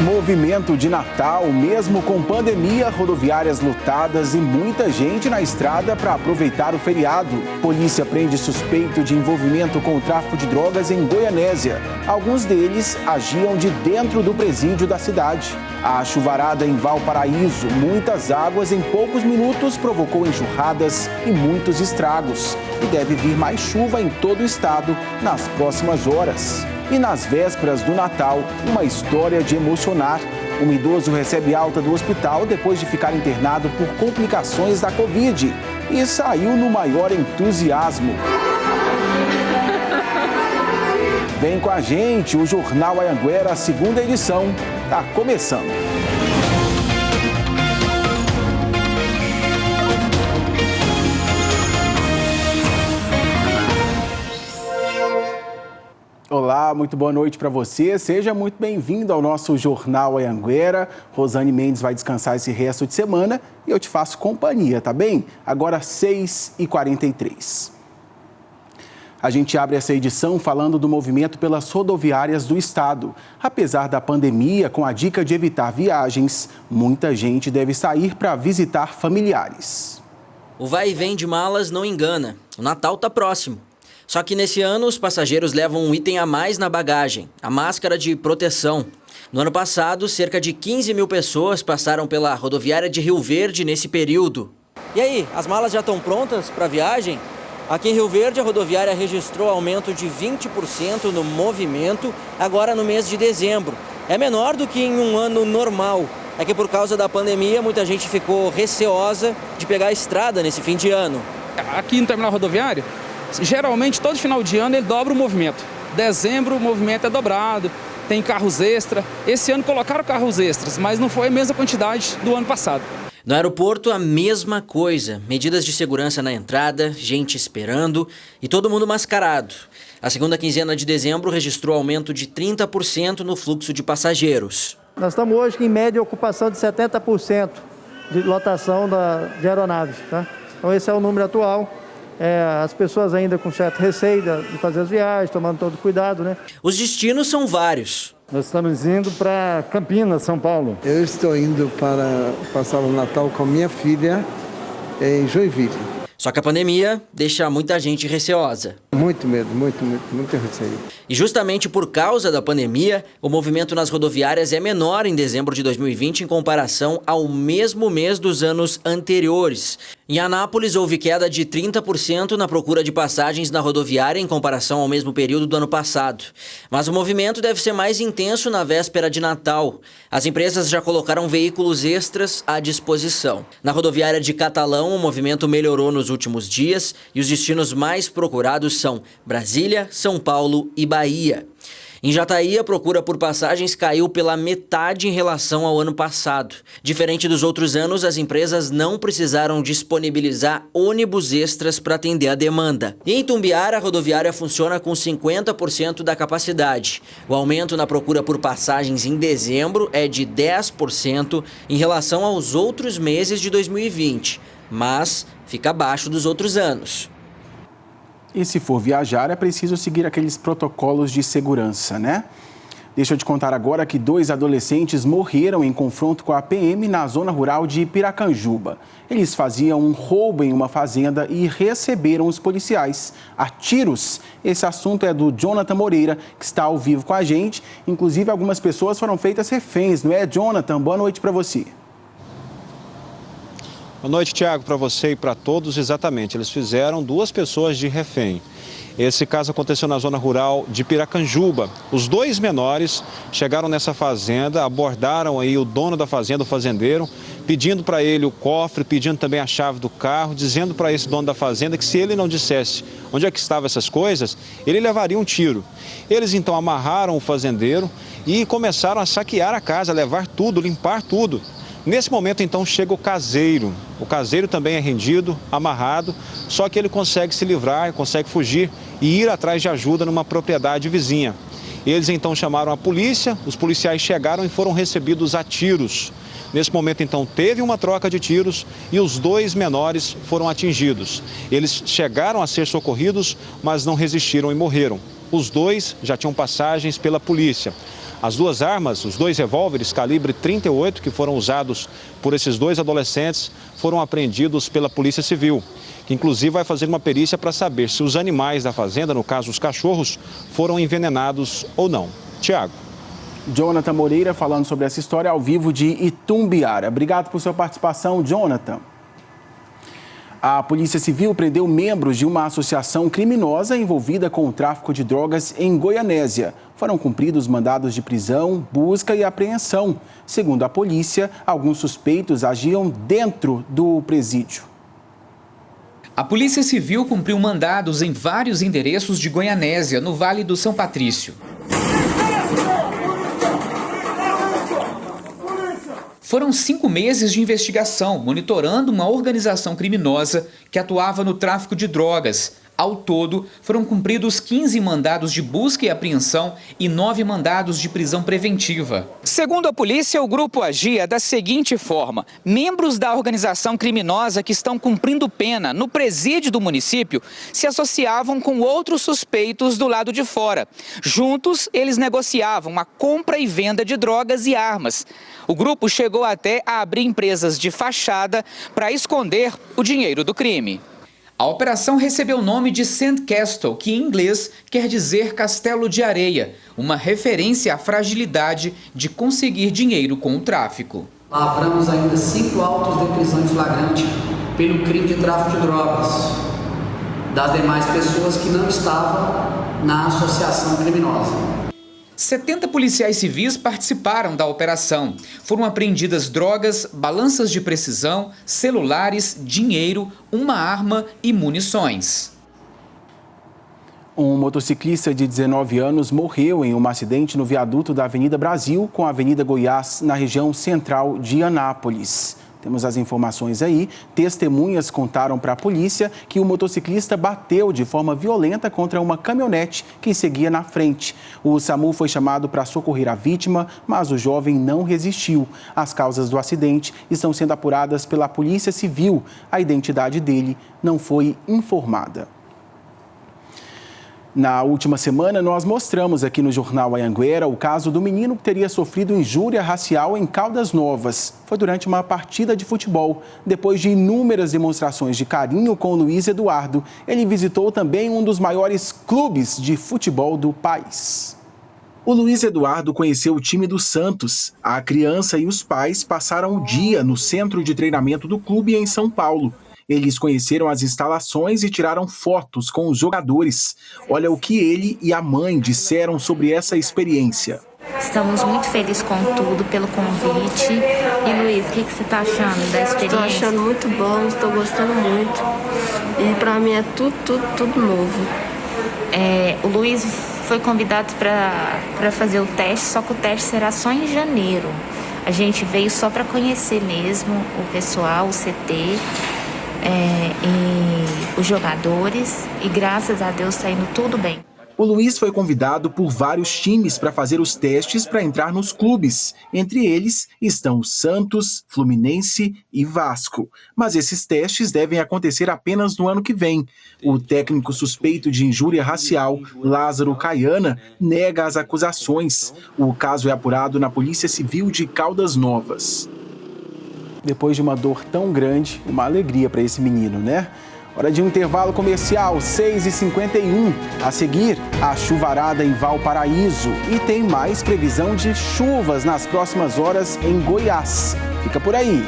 Movimento de Natal, mesmo com pandemia, rodoviárias lotadas e muita gente na estrada para aproveitar o feriado. Polícia prende suspeito de envolvimento com o tráfico de drogas em Goianésia. Alguns deles agiam de dentro do presídio da cidade. A chuvarada em Valparaíso, muitas águas em poucos minutos, provocou enxurradas e muitos estragos. E deve vir mais chuva em todo o estado nas próximas horas. E nas vésperas do Natal, uma história de emocionar. Um idoso recebe alta do hospital depois de ficar internado por complicações da Covid e saiu no maior entusiasmo. Vem com a gente, o Jornal Anhanguera, a segunda edição, está começando. Olá, muito boa noite para você. Seja muito bem-vindo ao nosso Jornal Anhanguera. Rosane Mendes vai descansar esse resto de semana e eu te faço companhia, tá bem? Agora 6h43. A gente abre essa edição falando do movimento pelas rodoviárias do estado. Apesar da pandemia, com a dica de evitar viagens, muita gente deve sair para visitar familiares. O vai e vem de malas não engana. O Natal está próximo. Só que nesse ano os passageiros levam um item a mais na bagagem, a máscara de proteção. No ano passado, cerca de 15 mil pessoas passaram pela rodoviária de Rio Verde nesse período. E aí, as malas já estão prontas para a viagem? Aqui em Rio Verde, a rodoviária registrou aumento de 20% no movimento agora no mês de dezembro. É menor do que em um ano normal. É que por causa da pandemia, muita gente ficou receosa de pegar a estrada nesse fim de ano. Aqui no terminal rodoviário, geralmente, todo final de ano ele dobra o movimento. Dezembro o movimento é dobrado, tem carros extra. Esse ano colocaram carros extras, mas não foi a mesma quantidade do ano passado. No aeroporto, a mesma coisa. Medidas de segurança na entrada, gente esperando e todo mundo mascarado. A segunda quinzena de dezembro registrou aumento de 30% no fluxo de passageiros. Nós estamos hoje em média ocupação de 70% de lotação de aeronaves, tá? Então esse é o número atual. As pessoas ainda com certo receio de fazer as viagens, tomando todo cuidado, né? Os destinos são vários. Nós estamos indo para Campinas, São Paulo. Eu estou indo para passar o Natal com minha filha em Joinville. Só que a pandemia deixa muita gente receosa. Muito medo, muito receio. E justamente por causa da pandemia, o movimento nas rodoviárias é menor em dezembro de 2020 em comparação ao mesmo mês dos anos anteriores. Em Anápolis, houve queda de 30% na procura de passagens na rodoviária em comparação ao mesmo período do ano passado. Mas o movimento deve ser mais intenso na véspera de Natal. As empresas já colocaram veículos extras à disposição. Na rodoviária de Catalão, o movimento melhorou nos últimos dias e os destinos mais procurados são Brasília, São Paulo e Bahia. Em Jataí, a procura por passagens caiu pela metade em relação ao ano passado. Diferente dos outros anos, as empresas não precisaram disponibilizar ônibus extras para atender a demanda. E em Tumbiara, a rodoviária funciona com 50% da capacidade. O aumento na procura por passagens em dezembro é de 10% em relação aos outros meses de 2020, mas fica abaixo dos outros anos. E se for viajar, é preciso seguir aqueles protocolos de segurança, né? Deixa eu te contar agora que 2 adolescentes morreram em confronto com a PM na zona rural de Piracanjuba. Eles faziam um roubo em uma fazenda e receberam os policiais a tiros. Esse assunto é do Jonathan Moreira, que está ao vivo com a gente. Inclusive, algumas pessoas foram feitas reféns, não é, Jonathan? Boa noite para você. Boa noite, Tiago, para você e para todos. Exatamente, eles fizeram 2 pessoas de refém. Esse caso aconteceu na zona rural de Piracanjuba. Os 2 menores chegaram nessa fazenda, abordaram aí o dono da fazenda, o fazendeiro, pedindo para ele o cofre, pedindo também a chave do carro, dizendo para esse dono da fazenda que se ele não dissesse onde é que estavam essas coisas, ele levaria um tiro. Eles então amarraram o fazendeiro e começaram a saquear a casa, levar tudo, limpar tudo. Nesse momento, então, chega o caseiro. O caseiro também é rendido, amarrado, só que ele consegue se livrar, consegue fugir e ir atrás de ajuda numa propriedade vizinha. Eles, então, chamaram a polícia, os policiais chegaram e foram recebidos a tiros. Nesse momento, então, teve uma troca de tiros e os 2 menores foram atingidos. Eles chegaram a ser socorridos, mas não resistiram e morreram. Os 2 já tinham passagens pela polícia. As duas armas, os dois revólveres calibre 38 que foram usados por esses dois adolescentes, foram apreendidos pela Polícia Civil, que inclusive vai fazer uma perícia para saber se os animais da fazenda, no caso os cachorros, foram envenenados ou não. Tiago. Jonathan Moreira falando sobre essa história ao vivo de Itumbiara. Obrigado por sua participação, Jonathan. A Polícia Civil prendeu membros de uma associação criminosa envolvida com o tráfico de drogas em Goianésia. Foram cumpridos mandados de prisão, busca e apreensão. Segundo a polícia, alguns suspeitos agiam dentro do presídio. A Polícia Civil cumpriu mandados em vários endereços de Goianésia, no Vale do São Patrício. Foram 5 meses de investigação, monitorando uma organização criminosa que atuava no tráfico de drogas. Ao todo, foram cumpridos 15 mandados de busca e apreensão e 9 mandados de prisão preventiva. Segundo a polícia, o grupo agia da seguinte forma: membros da organização criminosa que estão cumprindo pena no presídio do município se associavam com outros suspeitos do lado de fora. Juntos, eles negociavam a compra e venda de drogas e armas. O grupo chegou até a abrir empresas de fachada para esconder o dinheiro do crime. A operação recebeu o nome de Sandcastle, que em inglês quer dizer castelo de areia, uma referência à fragilidade de conseguir dinheiro com o tráfico. Lavramos ainda 5 autos de prisão em flagrante pelo crime de tráfico de drogas das demais pessoas que não estavam na associação criminosa. 70 policiais civis participaram da operação. Foram apreendidas drogas, balanças de precisão, celulares, dinheiro, uma arma e munições. Um motociclista de 19 anos morreu em um acidente no viaduto da Avenida Brasil com a Avenida Goiás, na região central de Anápolis. Temos as informações aí. Testemunhas contaram para a polícia que o motociclista bateu de forma violenta contra uma caminhonete que seguia na frente. O SAMU foi chamado para socorrer a vítima, mas o jovem não resistiu. As causas do acidente estão sendo apuradas pela Polícia Civil. A identidade dele não foi informada. Na última semana, nós mostramos aqui no Jornal Anhanguera o caso do menino que teria sofrido injúria racial em Caldas Novas. Foi durante uma partida de futebol. Depois de inúmeras demonstrações de carinho com o Luiz Eduardo, ele visitou também um dos maiores clubes de futebol do país. O Luiz Eduardo conheceu o time do Santos. A criança e os pais passaram o dia no centro de treinamento do clube em São Paulo. Eles conheceram as instalações e tiraram fotos com os jogadores. Olha o que ele e a mãe disseram sobre essa experiência. Estamos muito felizes com tudo, pelo convite. E Luiz, o que você está achando da experiência? Estou achando muito bom, estou gostando muito. E para mim é tudo novo. O Luiz foi convidado para fazer o teste, só que o teste será só em janeiro. A gente veio só para conhecer mesmo o pessoal, o CT. E os jogadores, e graças a Deus está indo tudo bem. O Luiz foi convidado por vários times para fazer os testes para entrar nos clubes. Entre eles estão Santos, Fluminense e Vasco. Mas esses testes devem acontecer apenas no ano que vem. O técnico suspeito de injúria racial, Lázaro Caiana, nega as acusações. O caso é apurado na Polícia Civil de Caldas Novas. Depois de uma dor tão grande, uma alegria para esse menino, né? Hora de um intervalo comercial, 6h51. A seguir, a chuvarada em Valparaíso. E tem mais previsão de chuvas nas próximas horas em Goiás. Fica por aí.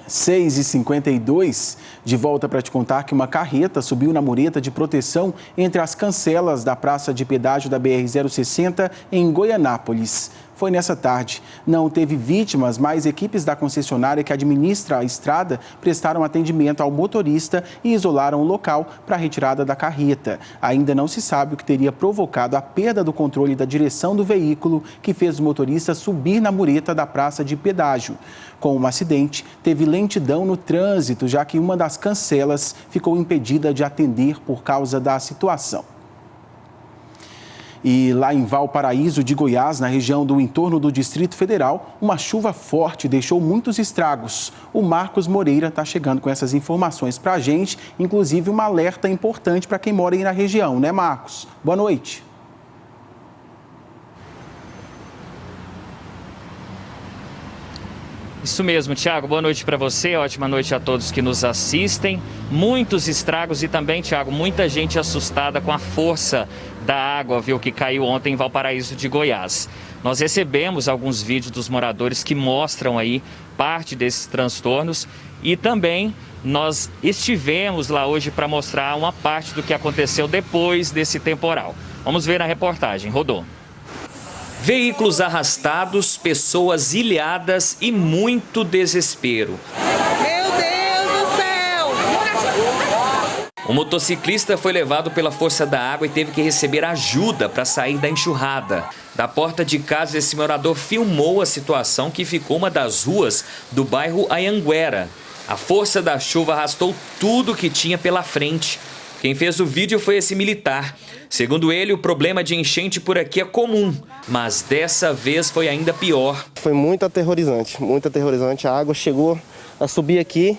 Seis e 52, de volta para te contar que uma carreta subiu na mureta de proteção entre as cancelas da praça de pedágio da BR-060 em Goianápolis. Foi nessa tarde. Não teve vítimas, mas equipes da concessionária que administra a estrada prestaram atendimento ao motorista e isolaram o local para a retirada da carreta. Ainda não se sabe o que teria provocado a perda do controle da direção do veículo que fez o motorista subir na mureta da praça de pedágio. Com o acidente, teve lentidão no trânsito, já que uma das cancelas ficou impedida de atender por causa da situação. E lá em Valparaíso de Goiás, na região do entorno do Distrito Federal, uma chuva forte deixou muitos estragos. O Marcos Moreira está chegando com essas informações para a gente, inclusive um alerta importante para quem mora aí na região, né, Marcos? Boa noite. Isso mesmo, Thiago. Boa noite para você, ótima noite a todos que nos assistem. Muitos estragos e também, Thiago, muita gente assustada com a força da água, viu, que caiu ontem em Valparaíso de Goiás. Nós recebemos alguns vídeos dos moradores que mostram aí parte desses transtornos e também nós estivemos lá hoje para mostrar uma parte do que aconteceu depois desse temporal. Vamos ver na reportagem. Rodou. Veículos arrastados, pessoas ilhadas e muito desespero. Meu Deus do céu! O motociclista foi levado pela força da água e teve que receber ajuda para sair da enxurrada. Da porta de casa, esse morador filmou a situação que ficou uma das ruas do bairro Anhanguera. A força da chuva arrastou tudo que tinha pela frente. Quem fez o vídeo foi esse militar. Segundo ele, o problema de enchente por aqui é comum, mas dessa vez foi ainda pior. Foi muito aterrorizante, muito aterrorizante. A água chegou a subir aqui,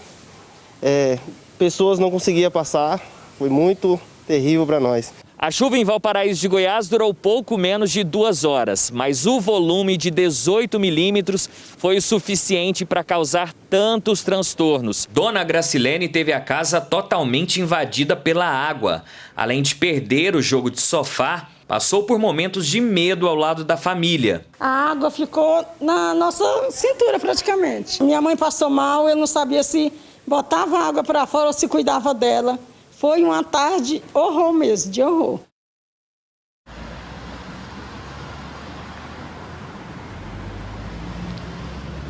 pessoas não conseguiam passar, foi muito terrível para nós. A chuva em Valparaíso de Goiás durou pouco menos de 2 horas, mas o volume de 18 milímetros foi o suficiente para causar tantos transtornos. Dona Gracilene teve a casa totalmente invadida pela água. Além de perder o jogo de sofá, passou por momentos de medo ao lado da família. A água ficou na nossa cintura praticamente. Minha mãe passou mal, eu não sabia se botava água para fora ou se cuidava dela. Foi uma tarde horror mesmo, de horror.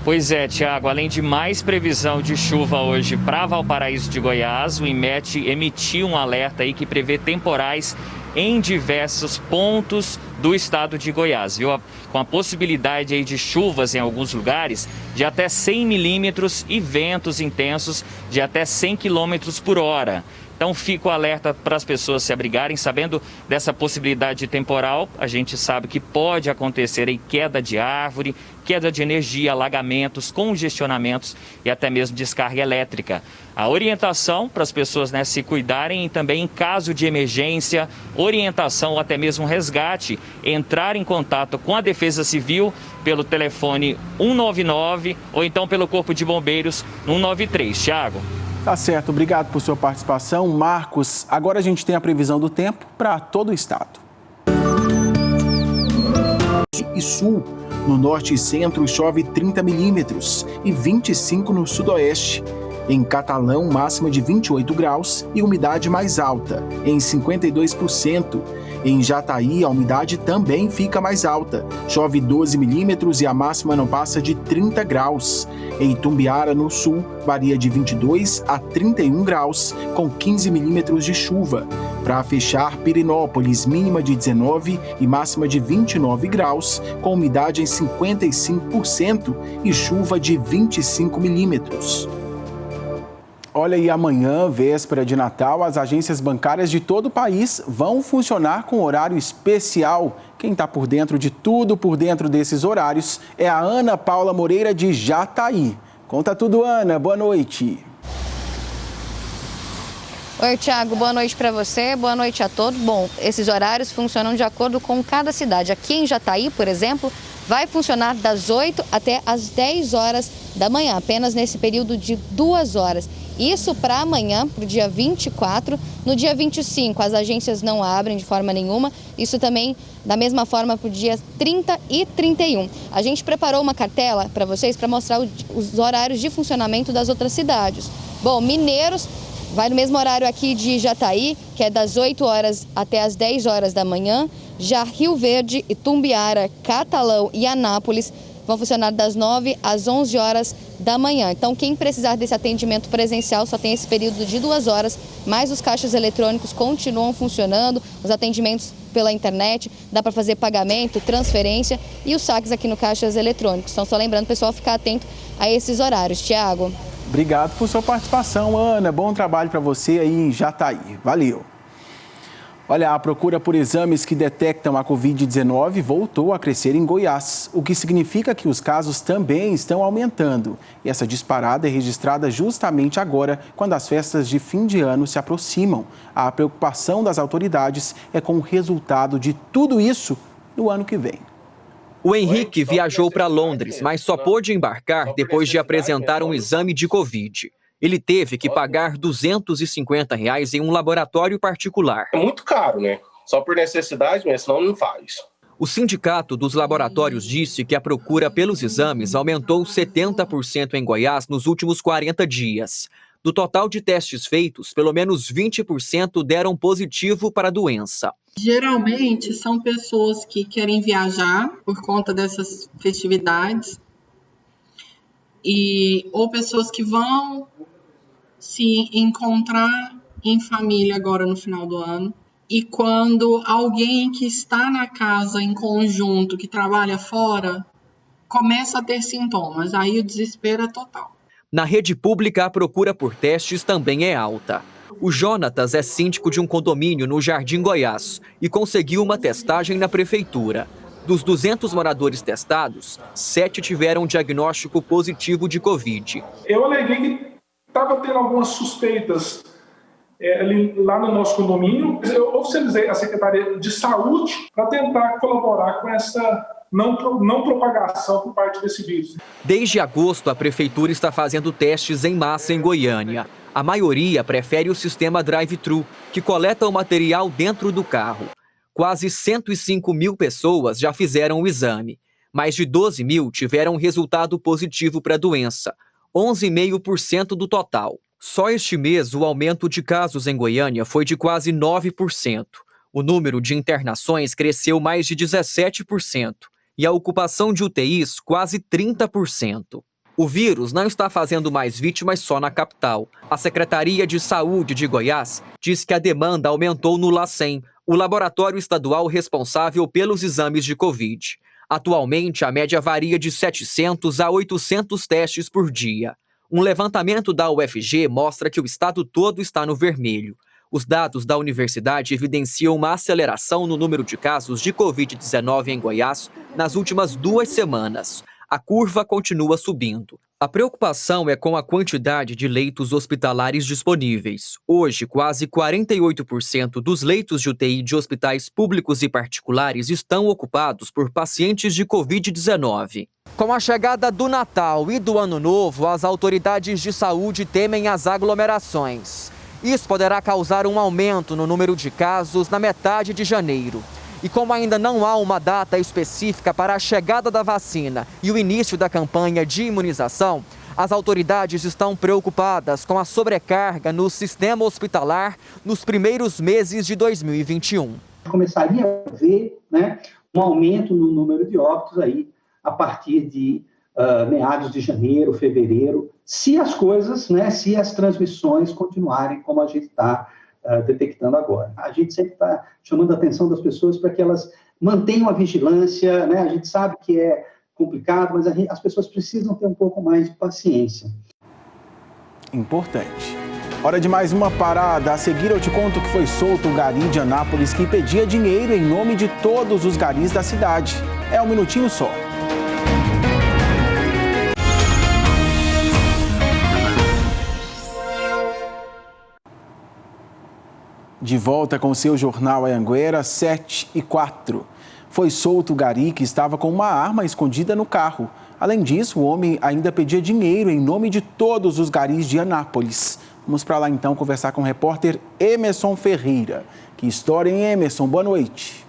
Pois é, Thiago, além de mais previsão de chuva hoje para Valparaíso de Goiás, o INMET emitiu um alerta aí que prevê temporais em diversos pontos do estado de Goiás, viu? Com a possibilidade aí de chuvas em alguns lugares de até 100 milímetros e ventos intensos de até 100 quilômetros por hora. Então fica o alerta para as pessoas se abrigarem, sabendo dessa possibilidade de temporal. A gente sabe que pode acontecer aí queda de árvore, queda de energia, alagamentos, congestionamentos e até mesmo descarga elétrica. A orientação para as pessoas, né, se cuidarem e também em caso de emergência, orientação ou até mesmo resgate, entrar em contato com a Defesa Civil pelo telefone 199 ou então pelo Corpo de Bombeiros 193. Thiago. Tá certo, obrigado por sua participação, Marcos. Agora a gente tem a previsão do tempo para todo o estado. E sul, no norte e centro chove 30 milímetros e 25 no sudoeste. Em Catalão, máxima de 28 graus e umidade mais alta, em 52%. Em Jataí, a umidade também fica mais alta. Chove 12 milímetros e a máxima não passa de 30 graus. Em Itumbiara, no sul, varia de 22 a 31 graus, com 15 milímetros de chuva. Para fechar, Pirenópolis, mínima de 19 e máxima de 29 graus, com umidade em 55% e chuva de 25 milímetros. Olha, e amanhã, véspera de Natal, as agências bancárias de todo o país vão funcionar com horário especial. Quem está por dentro de tudo, por dentro desses horários, é a Ana Paula Moreira de Jataí. Conta tudo, Ana. Boa noite. Oi, Thiago. Boa noite para você. Boa noite a todos. Bom, esses horários funcionam de acordo com cada cidade. Aqui em Jataí, por exemplo, vai funcionar das 8 até as 10 horas da manhã, apenas nesse período de 2 horas. Isso para amanhã, para o dia 24. No dia 25, as agências não abrem de forma nenhuma. Isso também da mesma forma para o dia 30 e 31. A gente preparou uma cartela para vocês para mostrar os horários de funcionamento das outras cidades. Bom, Mineiros vai no mesmo horário aqui de Jataí, que é das 8 horas até as 10 horas da manhã. Já Rio Verde, Itumbiara, Catalão e Anápolis vão funcionar das 9 às 11 horas da manhã. Então, quem precisar desse atendimento presencial só tem esse período de 2 horas, mas os caixas eletrônicos continuam funcionando, os atendimentos pela internet, dá para fazer pagamento, transferência e os saques aqui no caixas eletrônicos. Então, só lembrando, pessoal, ficar atento a esses horários. Thiago. Obrigado por sua participação, Ana. Bom trabalho para você aí em Jataí. Valeu. Olha, a procura por exames que detectam a Covid-19 voltou a crescer em Goiás, o que significa que os casos também estão aumentando. E essa disparada é registrada justamente agora, quando as festas de fim de ano se aproximam. A preocupação das autoridades é com o resultado de tudo isso no ano que vem. O Henrique viajou para Londres, mas só pôde embarcar depois de apresentar um exame de Covid. Ele teve que pagar R$ 250 em um laboratório particular. É muito caro, né? Só por necessidade, mas senão não faz. O Sindicato dos Laboratórios disse que a procura pelos exames aumentou 70% em Goiás nos últimos 40 dias. Do total de testes feitos, pelo menos 20% deram positivo para a doença. Geralmente são pessoas que querem viajar por conta dessas festividades ou pessoas que vão se encontrar em família agora no final do ano. E quando alguém que está na casa em conjunto, que trabalha fora, começa a ter sintomas, aí o desespero é total. Na rede pública, a procura por testes também é alta. O Jonatas é síndico de um condomínio no Jardim Goiás e conseguiu uma testagem na prefeitura. Dos 200 moradores testados, 7 tiveram diagnóstico positivo de Covid. Eu aleguei que estava tendo algumas suspeitas ali, lá no nosso condomínio. Eu oficializei a Secretaria de Saúde para tentar colaborar com essa não propagação por parte desse vírus. Desde agosto, a prefeitura está fazendo testes em massa em Goiânia. A maioria prefere o sistema drive-thru, que coleta o material dentro do carro. Quase 105 mil pessoas já fizeram o exame. Mais de 12 mil tiveram resultado positivo para a doença, 11,5% do total. Só este mês, o aumento de casos em Goiânia foi de quase 9%. O número de internações cresceu mais de 17% e a ocupação de UTIs quase 30%. O vírus não está fazendo mais vítimas só na capital. A Secretaria de Saúde de Goiás diz que a demanda aumentou no LACEN, o laboratório estadual responsável pelos exames de Covid. Atualmente, a média varia de 700 a 800 testes por dia. Um levantamento da UFG mostra que o estado todo está no vermelho. Os dados da universidade evidenciam uma aceleração no número de casos de Covid-19 em Goiás nas últimas 2 semanas. A curva continua subindo. A preocupação é com a quantidade de leitos hospitalares disponíveis. Hoje, quase 48% dos leitos de UTI de hospitais públicos e particulares estão ocupados por pacientes de Covid-19. Com a chegada do Natal e do Ano Novo, as autoridades de saúde temem as aglomerações. Isso poderá causar um aumento no número de casos na metade de janeiro. E como ainda não há uma data específica para a chegada da vacina e o início da campanha de imunização, as autoridades estão preocupadas com a sobrecarga no sistema hospitalar nos primeiros meses de 2021. Começaria a ver, um aumento no número de óbitos aí a partir de meados de janeiro, fevereiro, se as coisas, se as transmissões continuarem como a gente está detectando agora. A gente sempre está chamando a atenção das pessoas para que elas mantenham a vigilância, A gente sabe que é complicado, mas as pessoas precisam ter um pouco mais de paciência. Importante. Hora de mais uma parada. A seguir eu te conto que foi solto o gari de Anápolis que pedia dinheiro em nome de todos os garis da cidade. É um minutinho só. De volta com o seu Jornal Anhanguera, 7h04. Foi solto o gari que estava com uma arma escondida no carro. Além disso, o homem ainda pedia dinheiro em nome de todos os garis de Anápolis. Vamos para lá então conversar com o repórter Emerson Ferreira. Que história, hein, Emerson? Boa noite.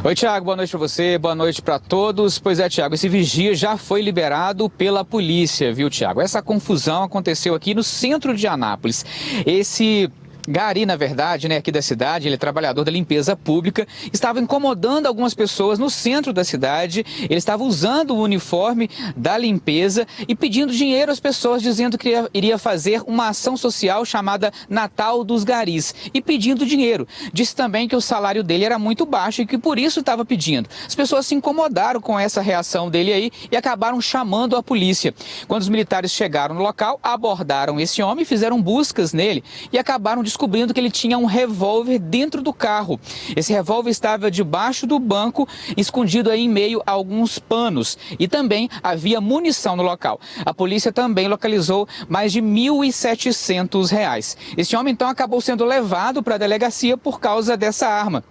Oi, Tiago, boa noite para você, boa noite para todos. Pois é, Tiago, esse vigia já foi liberado pela polícia, viu, Tiago? Essa confusão aconteceu aqui no centro de Anápolis. Esse Gari, na verdade, aqui da cidade, ele é trabalhador da limpeza pública, estava incomodando algumas pessoas no centro da cidade. Ele estava usando o uniforme da limpeza e pedindo dinheiro às pessoas, dizendo que iria fazer uma ação social chamada Natal dos Garis e pedindo dinheiro. Disse também que o salário dele era muito baixo e que por isso estava pedindo. As pessoas se incomodaram com essa reação dele aí e acabaram chamando a polícia. Quando os militares chegaram no local, abordaram esse homem, fizeram buscas nele e acabaram descobrindo que ele tinha um revólver dentro do carro. Esse revólver estava debaixo do banco, escondido aí em meio a alguns panos, e também havia munição no local. A polícia também localizou mais de R$ 1.700. Esse homem então acabou sendo levado para a delegacia por causa dessa arma.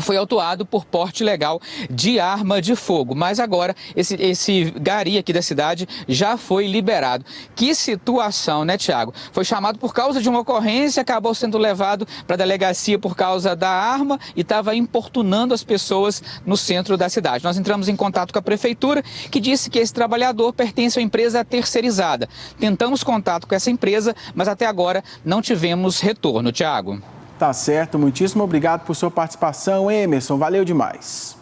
Foi autuado por porte ilegal de arma de fogo, mas agora esse gari aqui da cidade já foi liberado. Que situação, né, Tiago? Foi chamado por causa de uma ocorrência, acabou sendo levado para a delegacia por causa da arma e estava importunando as pessoas no centro da cidade. Nós entramos em contato com a prefeitura, que disse que esse trabalhador pertence a uma empresa terceirizada. Tentamos contato com essa empresa, mas até agora não tivemos retorno, Tiago. Tá certo, muitíssimo obrigado por sua participação, Emerson, valeu demais.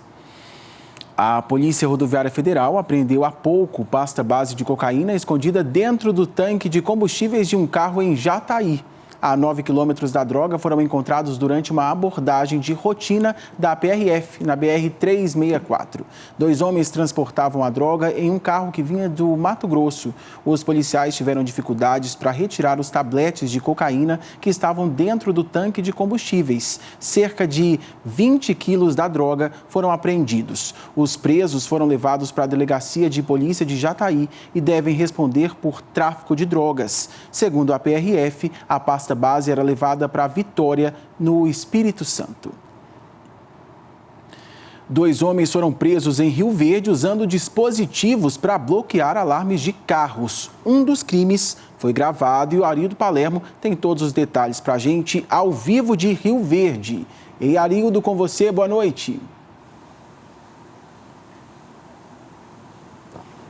A Polícia Rodoviária Federal apreendeu há pouco pasta base de cocaína escondida dentro do tanque de combustíveis de um carro em Jataí. A 9 quilômetros da droga foram encontrados durante uma abordagem de rotina da PRF, na BR-364. 2 homens transportavam a droga em um carro que vinha do Mato Grosso. Os policiais tiveram dificuldades para retirar os tabletes de cocaína que estavam dentro do tanque de combustíveis. Cerca de 20 quilos da droga foram apreendidos. Os presos foram levados para a Delegacia de Polícia de Jataí e devem responder por tráfico de drogas. Segundo a PRF, a pasta base era levada para Vitória, no Espírito Santo. 2 homens foram presos em Rio Verde usando dispositivos para bloquear alarmes de carros. Um dos crimes foi gravado e o Arildo Palermo tem todos os detalhes para a gente ao vivo de Rio Verde. Ei, Arildo, com você, boa noite.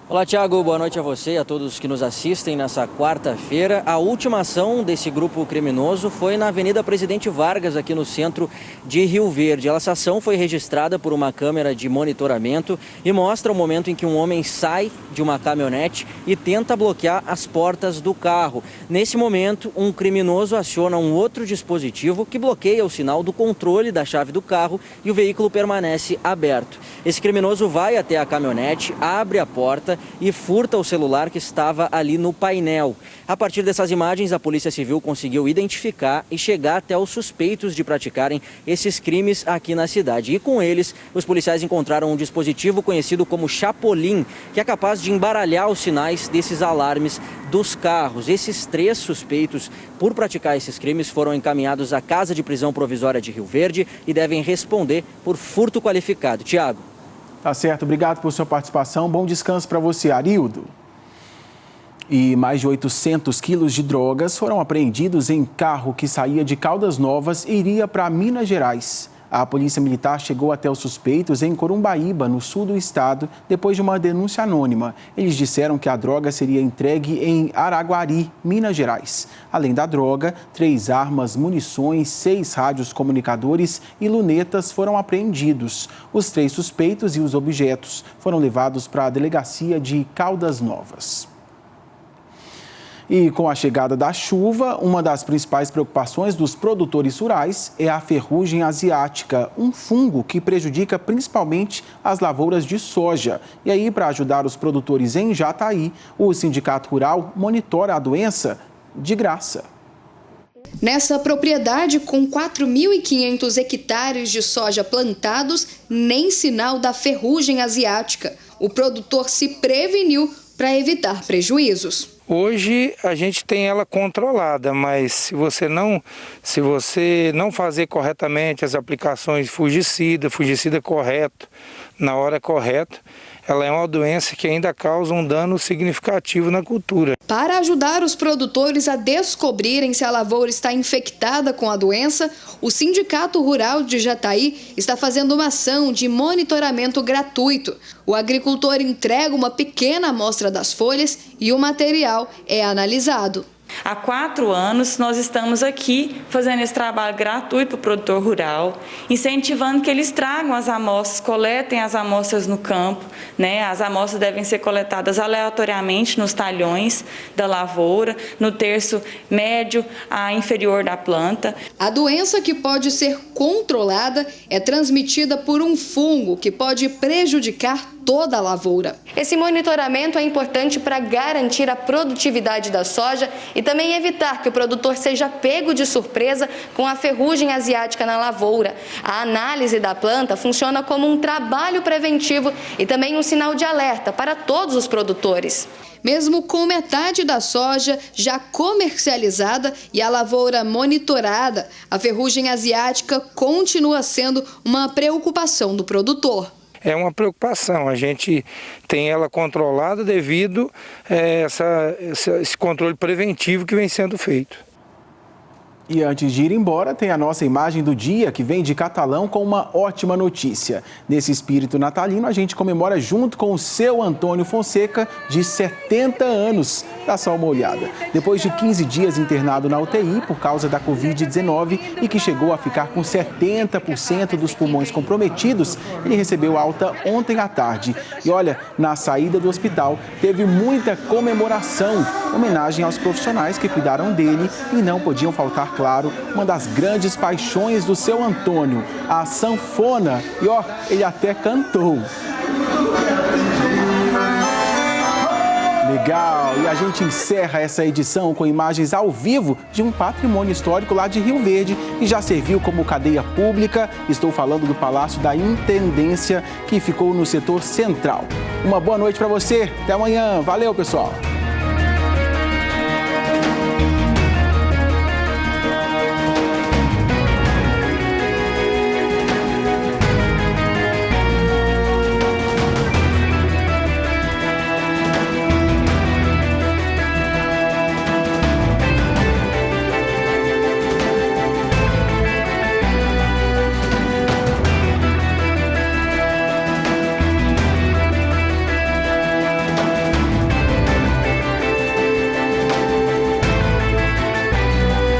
Olá, Tiago, boa noite a você e a todos que nos assistem nessa quarta-feira. A última ação desse grupo criminoso foi na Avenida Presidente Vargas, aqui no centro de Rio Verde. Essa ação foi registrada por uma câmera de monitoramento e mostra o momento em que um homem sai de uma caminhonete e tenta bloquear as portas do carro. Nesse momento, um criminoso aciona um outro dispositivo que bloqueia o sinal do controle da chave do carro e o veículo permanece aberto. Esse criminoso vai até a caminhonete, abre a porta e furta o celular que estava ali no painel. A partir dessas imagens, a Polícia Civil conseguiu identificar e chegar até os suspeitos de praticarem esses crimes aqui na cidade. E com eles, os policiais encontraram um dispositivo conhecido como Chapolin, que é capaz de embaralhar os sinais desses alarmes dos carros. Esses 3 suspeitos por praticar esses crimes foram encaminhados à Casa de Prisão Provisória de Rio Verde e devem responder por furto qualificado. Tiago. Tá certo, obrigado por sua participação. Bom descanso para você, Arildo. E mais de 800 quilos de drogas foram apreendidos em carro que saía de Caldas Novas e iria para Minas Gerais. A Polícia Militar chegou até os suspeitos em Corumbaíba, no sul do estado, depois de uma denúncia anônima. Eles disseram que a droga seria entregue em Araguari, Minas Gerais. Além da droga, 3 armas, munições, 6 rádios comunicadores e lunetas foram apreendidos. Os 3 suspeitos e os objetos foram levados para a delegacia de Caldas Novas. E com a chegada da chuva, uma das principais preocupações dos produtores rurais é a ferrugem asiática, um fungo que prejudica principalmente as lavouras de soja. E aí, para ajudar os produtores em Jataí, o Sindicato Rural monitora a doença de graça. Nessa propriedade, com 4.500 hectares de soja plantados, nem sinal da ferrugem asiática. O produtor se preveniu para evitar prejuízos. Hoje a gente tem ela controlada, mas se você não fazer corretamente as aplicações fungicida correto, na hora correta, ela é uma doença que ainda causa um dano significativo na cultura. Para ajudar os produtores a descobrirem se a lavoura está infectada com a doença, o Sindicato Rural de Jataí está fazendo uma ação de monitoramento gratuito. O agricultor entrega uma pequena amostra das folhas e o material é analisado. Há 4 anos nós estamos aqui fazendo esse trabalho gratuito para o produtor rural, incentivando que eles tragam as amostras, coletem as amostras no campo, né? As amostras devem ser coletadas aleatoriamente nos talhões da lavoura, no terço médio a inferior da planta. A doença, que pode ser controlada, é transmitida por um fungo que pode prejudicar toda a lavoura. Esse monitoramento é importante para garantir a produtividade da soja e também evitar que o produtor seja pego de surpresa com a ferrugem asiática na lavoura. A análise da planta funciona como um trabalho preventivo e também um sinal de alerta para todos os produtores. Mesmo com metade da soja já comercializada e a lavoura monitorada, a ferrugem asiática continua sendo uma preocupação do produtor. É uma preocupação, a gente tem ela controlada devido a esse controle preventivo que vem sendo feito. E antes de ir embora, tem a nossa imagem do dia, que vem de Catalão com uma ótima notícia. Nesse espírito natalino, a gente comemora junto com o seu Antônio Fonseca, de 70 anos. Dá só uma olhada. Depois de 15 dias internado na UTI por causa da Covid-19 e que chegou a ficar com 70% dos pulmões comprometidos, ele recebeu alta ontem à tarde. E olha, na saída do hospital, teve muita comemoração, homenagem aos profissionais que cuidaram dele e não podiam faltar, claro, uma das grandes paixões do seu Antônio, a sanfona. E ó, ele até cantou. Legal! E a gente encerra essa edição com imagens ao vivo de um patrimônio histórico lá de Rio Verde, que já serviu como cadeia pública. Estou falando do Palácio da Intendência, que ficou no setor central. Uma boa noite para você. Até amanhã. Valeu, pessoal!